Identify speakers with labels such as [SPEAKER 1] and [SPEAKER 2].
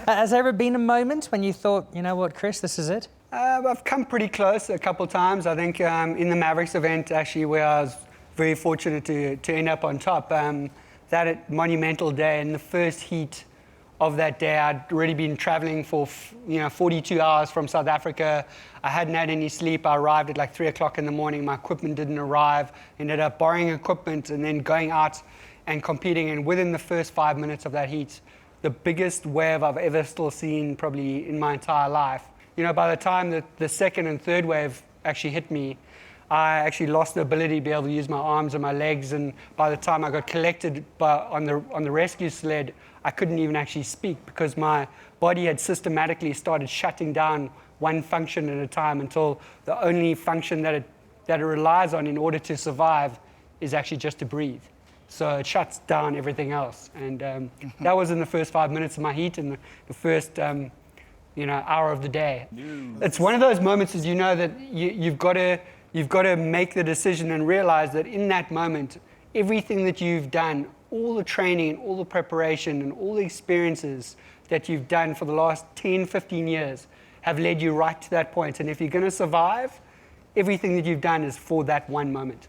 [SPEAKER 1] Has there ever been a moment when you thought, you know what, Chris, this is it?
[SPEAKER 2] I've come pretty close a couple of times. I think in the Mavericks event, actually, where I was very fortunate to end up on top, that monumental day in the first heat of that day, I'd already been traveling for 42 hours from South Africa. I hadn't had any sleep. I arrived at like 3 o'clock in the morning. My equipment didn't arrive. Ended up borrowing equipment and then going out and competing. And within the first 5 minutes of that heat, the biggest wave I've ever still seen probably in my entire life. By the time that the second and third wave actually hit me, I actually lost the ability to be able to use my arms and my legs. And by the time I got collected on the rescue sled, I couldn't even actually speak because my body had systematically started shutting down one function at a time until the only function that it relies on in order to survive is actually just to breathe. So it shuts down everything else. And that was in the first 5 minutes of my heat and the first hour of the day. It's one of those moments as that you've got to make the decision and realize that in that moment, everything that you've done, all the training and all the preparation and all the experiences that you've done for the last 10, 15 years have led you right to that point. And if you're going to survive, everything that you've done is for that one moment.